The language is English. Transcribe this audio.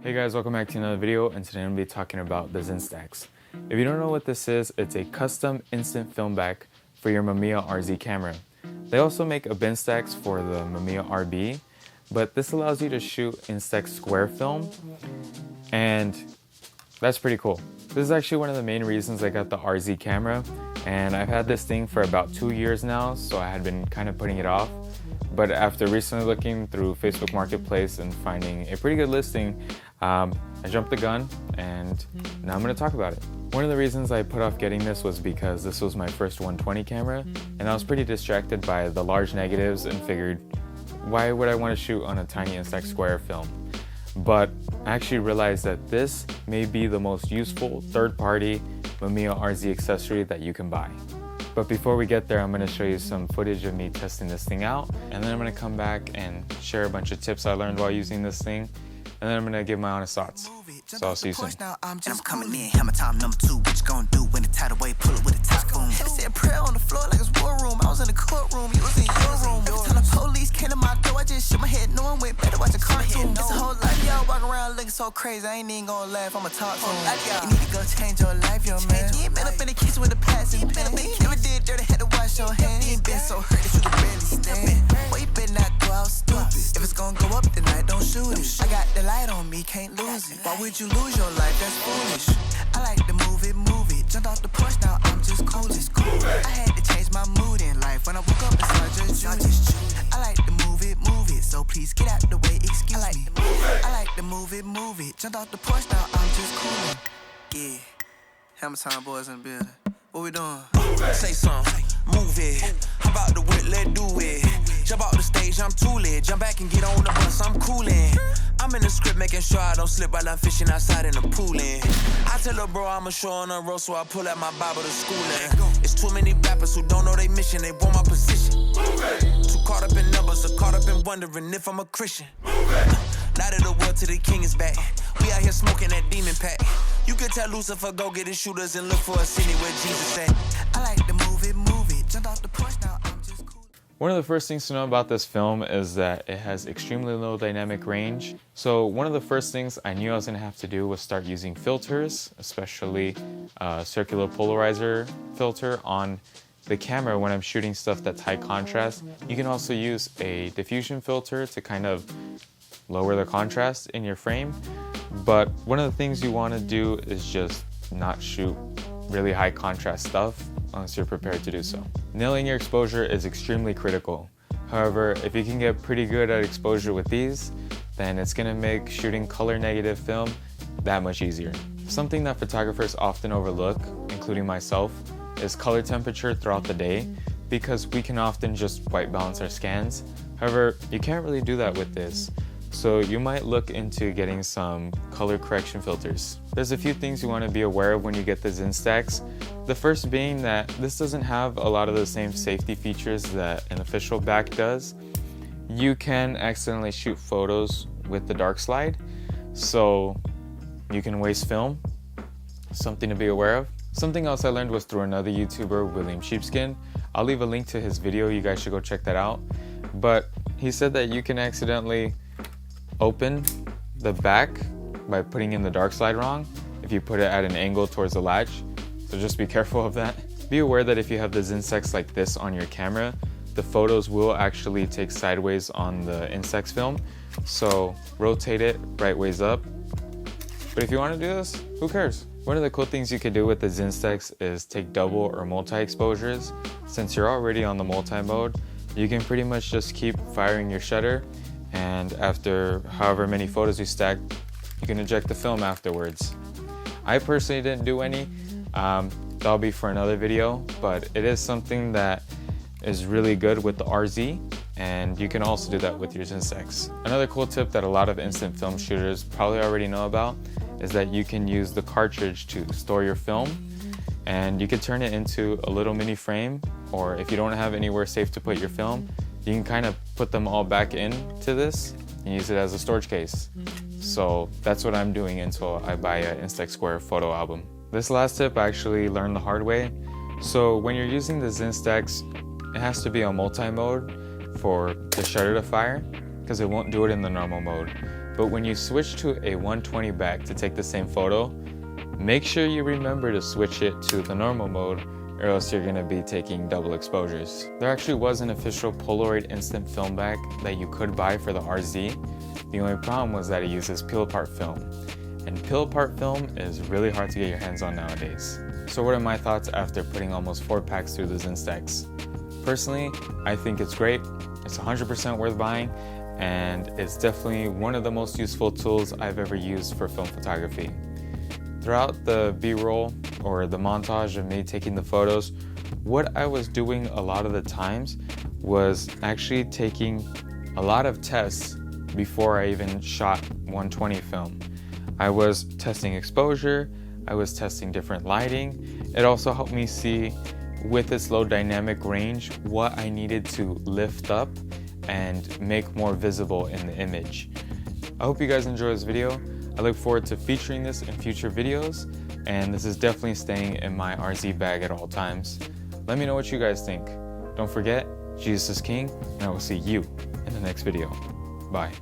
Hey guys, welcome back to another video, and today I'm going to be talking about the Zinstax. If you don't know what this is, it's a custom instant film back for your Mamiya RZ camera. They also make a Binstax for the Mamiya RB, but this allows you to shoot Instax square film, and that's pretty cool. This is actually one of the main reasons I got the RZ camera, and I've had this thing for about 2 years now, so I had been kind of putting it off. But after recently looking through Facebook Marketplace and finding a pretty good listing, I jumped the gun and now I'm going to talk about it. One of the reasons I put off getting this was because this was my first 120 camera and I was pretty distracted by the large negatives and figured, why would I want to shoot on a tiny Instax square film? But I actually realized that this may be the most useful third-party Mamiya RZ accessory that you can buy. But before we get there, I'm going to show you some footage of me testing this thing out, and then I'm going to come back and share a bunch of tips I learned while using this thing, and then I'm going to give my honest thoughts. So I'll see you soon. I'm coming in, hammer time number 2. What you gonna do when the tidal wave pull it with a typhoon? Had to say a prayer on the floor like it's war room. I was in the courtroom, you was in your room. Every time the police came to my door, I just shook my head, knowing went better watch a cartoon. It's a whole life, y'all walking around looking so crazy. I ain't even gonna laugh, I'ma talk to you. You need to go change your life, yo man. You ain't been up in the kitchen with the plastic pen. Never did dirty, had to wash your hands. You ain't been so hurt that you could barely stand. Boy, you better not go out stupid. If it's gonna go up tonight, don't shoot it. I got the light on me, can't lose it. Why would you lose your life? That's foolish. I like to move it. Jumped off the porch, now I'm just cool. I had to change my mood in life. When I woke up, it's not just you. I like to move it. So please get out the way, excuse me. I like to move it. Jumped off the porch, now I'm just coolin'. Yeah. Hammer time boys in the building. What we doing? Say something, move it. How about the whip, let's do it. Jump out the stage, I'm too lit. Jump back and get on the bus, I'm coolin'. I'm in the script making sure I don't slip while I'm fishing outside in the poolin'. I tell her bro I'm a show on the road, so I pull out my Bible to schoolin'. It's too many rappers who don't know their mission, they want my position. Too caught up in numbers, or caught up in wondering if I'm a Christian. Now that the world to the king is back, we out here smoking that demon pack. You can tell Lucifer go get his shooters and look for us anywhere Jesus at. I like to move it. Jumped off the porch, now I'm just cool. One of the first things to know about this film is that it has extremely low dynamic range. So one of the first things I knew I was going to have to do was start using filters, especially circular polarizer filter on the camera when I'm shooting stuff that's high contrast. You can also use a diffusion filter to kind of lower the contrast in your frame. But one of the things you want to do is just not shoot really high contrast stuff unless you're prepared to do so. Nailing your exposure is extremely critical. However, if you can get pretty good at exposure with these, then it's going to make shooting color negative film that much easier. Something that photographers often overlook, including myself, is color temperature throughout the day, because we can often just white balance our scans. However, you can't really do that with this. So you might look into getting some color correction filters. There's a few things you want to be aware of when you get the Zinstax. The first being that this doesn't have a lot of the same safety features that an official back does. You can accidentally shoot photos with the dark slide, so you can waste film. Something to be aware of. Something else I learned was through another YouTuber, William Sheepskin. I'll leave a link to his video, you guys should go check that out. But he said that you can accidentally open the back by putting in the dark slide wrong if you put it at an angle towards the latch, so just be careful of that. Be aware that if you have the Zinstax like this on your camera, the photos will actually take sideways on the Instax film, so rotate it right ways up. But if you want to do this, who cares? One of the cool things you could do with the Zinstax is take double or multi exposures. Since you're already on the multi mode, you can pretty much just keep firing your shutter, and after however many photos you stack, you can eject the film afterwards. I personally didn't do any, that'll be for another video, but it is something that is really good with the RZ, and you can also do that with your Zinstax. Another cool tip that a lot of instant film shooters probably already know about is that you can use the cartridge to store your film, and you can turn it into a little mini frame, or if you don't have anywhere safe to put your film, you can kind of put them all back into this and use it as a storage case. So that's what I'm doing until I buy an Instax Square photo album. This last tip I actually learned the hard way. So when you're using the Zinstax, it has to be on multi-mode for the shutter to fire, because it won't do it in the normal mode. But when you switch to a 120 back to take the same photo, make sure you remember to switch it to the normal mode, or else you're gonna be taking double exposures. There actually was an official Polaroid instant film bag that you could buy for the RZ. The only problem was that it uses peel apart film. And peel apart film is really hard to get your hands on nowadays. So what are my thoughts after putting almost 4 packs through the Zinstax? Personally, I think it's great. It's 100% worth buying, and it's definitely one of the most useful tools I've ever used for film photography. Throughout the B-roll or the montage of me taking the photos, what I was doing a lot of the times was actually taking a lot of tests before I even shot 120 film. I was testing exposure, I was testing different lighting. It also helped me see, with its low dynamic range, what I needed to lift up and make more visible in the image. I hope you guys enjoy this video. I look forward to featuring this in future videos, and this is definitely staying in my RZ bag at all times. Let me know what you guys think. Don't forget, Jesus is King, and I will see you in the next video. Bye.